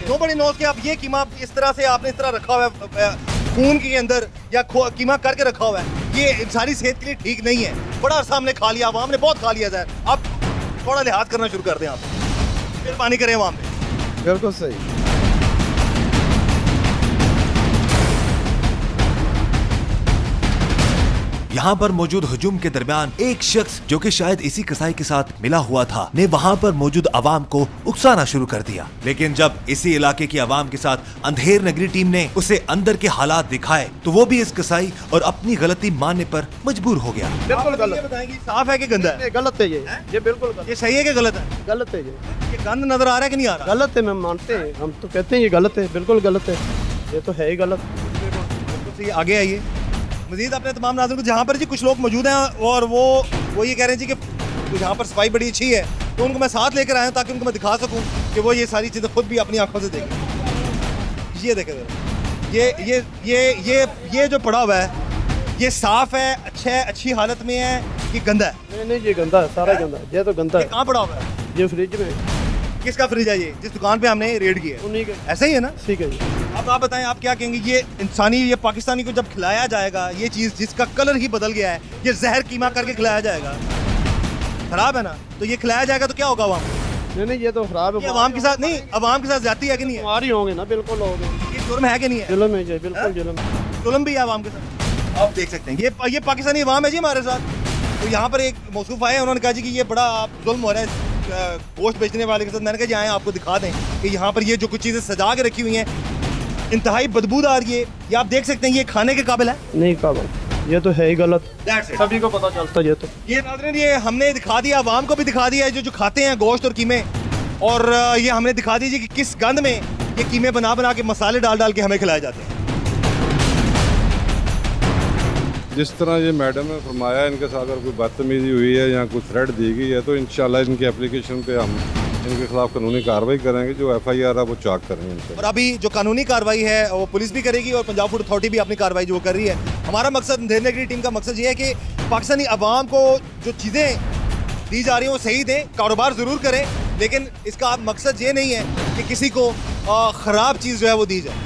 नोबडी नोज कि आप ये कीमा इस तरह से आपने इस तरह रखा हुआ है खून के अंदर या कीमा करके रखा हुआ है ये इंसानी सेहत के लिए ठीक नहीं है बड़ा अरसा हमने खा लिया आवाम ने बहुत खा लिया है अब थोड़ा लिहाज करना शुरू कर दें आप फिर पानी करें आवाम पे बिल्कुल सही यहाँ पर मौजूद हुजूम के दरमियान एक शख्स जो कि शायद इसी कसाई के साथ मिला हुआ था ने वहाँ पर मौजूद अवाम को उकसाना शुरू कर दिया लेकिन जब इसी इलाके की अवाम के साथ अंधेर नगरी टीम ने उसे अंदर के हालात दिखाए तो वो भी इस कसाई और अपनी गलती मानने पर मजबूर हो गया। बिल्कुल गलत बताएंगे साफ है कि गंदा है गलत है ये बिल्कुल गलत ये सही है कि गलत है गलत है ये गंद नजर आ रहा है कि नहीं आ रहा गलत है मैं मानते हैं हम तो कहते हैं ये गलत है बिल्कुल गलत है ये तो है ही गलत तो आगे आइए मजीद अपने तमाम नाज़रीन को जहाँ पर जी कुछ लोग मौजूद हैं और वो ये कह रहे हैं जी कि यहाँ पर सफाई बड़ी अच्छी है तो उनको मैं साथ लेकर आया हूँ ताकि उनको मैं दिखा सकूँ कि वो ये सारी चीज़ें खुद भी अपनी आंखों से देखें। ये देखें ये जो पड़ा हुआ है ये साफ़ है अच्छा है अच्छी हालत में है कि गंदा है? नहीं ये गंदा है सारा गंदा है ये तो गंदा है। कहाँ पड़ा हुआ है ये फ्रिज में। किसका फ्रिज है ये जिस दुकान पे हमने रेड किया है? उन्हीं का। ऐसा ही है ना? ठीक है जी। अब आप बताएं आप क्या कहेंगे ये इंसानी ये पाकिस्तानी को जब खिलाया जाएगा ये चीज़ जिसका कलर ही बदल गया है ये जहर कीमा करके खिलाया जाएगा खराब है ना तो ये खिलाया जाएगा तो क्या होगा आवाम नहीं ये तो खराब है आवाम के साथ नहीं आवाम के साथ जाती है कि नहीं है हमारी होंगे ना बिल्कुल होंगे ये जुर्म है कि नहीं है जुल्म है जी बिल्कुल जुल्म भी है आवाम के साथ आप देख सकते हैं ये पाकिस्तानी अवाम है जी हमारे साथ तो यहाँ पर एक मौसूफ आए उन्होंने कहा जी कि ये बड़ा जुल्म हो रहा है गोश्त बेचने वाले के साथ मैंने कहा जी आए आपको दिखा दें कि यहाँ पर ये जो कुछ चीज़ें सजा के रखी हुई हैं इंतहाई बदबूदार ये आप देख सकते हैं ये खाने के काबिल है नहीं काबिल ये तो है ही गलत सभी को पता चलता है ये नाज़रीन ये हमने दिखा दिया आवाम को भी दिखा दिया जो खाते हैं गोश्त और कीमे और ये हमने दिखा दीजिए कि किस गंद में ये कीमे बना के मसाले डाल के हमें खिलाए जाते हैं। जिस तरह ये मैडम ने फरमाया इनके साथ अगर कोई बदतमीजी हुई है या कोई थ्रेट दी गई है तो इंशाल्लाह इनकी एप्लीकेशन पे हम इनके खिलाफ कानूनी कार्रवाई करेंगे जो FIR है वो चाक करेंगे इनसे। और अभी जो कानूनी कार्रवाई है वो पुलिस भी करेगी और पंजाब फूड अथॉरिटी भी अपनी कार्रवाई जो कर रही है। हमारा मकसद अंधेर नगरी टीम का मकसद ये है कि पाकिस्तानी अवाम को जो चीज़ें दी जा रही हैं वो सही दें कारोबार ज़रूर करें लेकिन इसका मकसद ये नहीं है कि किसी को ख़राब चीज़ जो है वो दी जाए।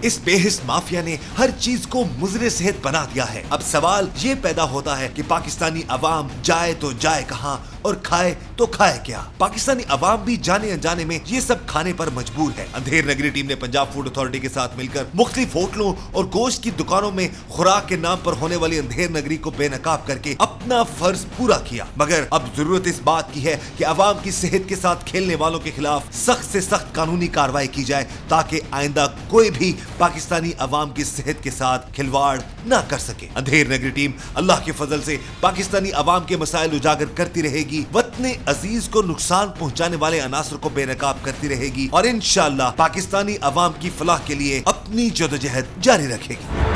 इस बेहिस माफिया ने हर चीज को मुजरे सेहत बना दिया है। अब सवाल ये पैदा होता है कि पाकिस्तानी अवाम जाए तो जाए कहां और खाए तो खाए क्या। पाकिस्तानी अवाम भी जाने अनजाने में ये सब खाने पर मजबूर है। अंधेर नगरी टीम ने पंजाब फूड अथॉरिटी के साथ मिलकर मुख्तलिफ होटलों और गोश्त की दुकानों में खुराक के नाम पर होने वाली अंधेर नगरी को बेनकाब करके अपना फर्ज पूरा किया, मगर अब जरूरत इस बात की है कि अवाम की सेहत के साथ खेलने वालों के खिलाफ सख्त से सख्त कानूनी कार्रवाई की जाए ताकि आइंदा कोई भी पाकिस्तानी अवाम की सेहत के साथ खिलवाड़ न कर सके। अंधेर नगरी टीम अल्लाह के फजल से पाकिस्तानी अवाम के मसाइल उजागर करती रहेगी, वतने अजीज को नुकसान पहुंचाने वाले अनासर को बेनकाब करती रहेगी और इंशाअल्लाह पाकिस्तानी अवाम की फलाह के लिए अपनी जदोजहद जारी रखेगी।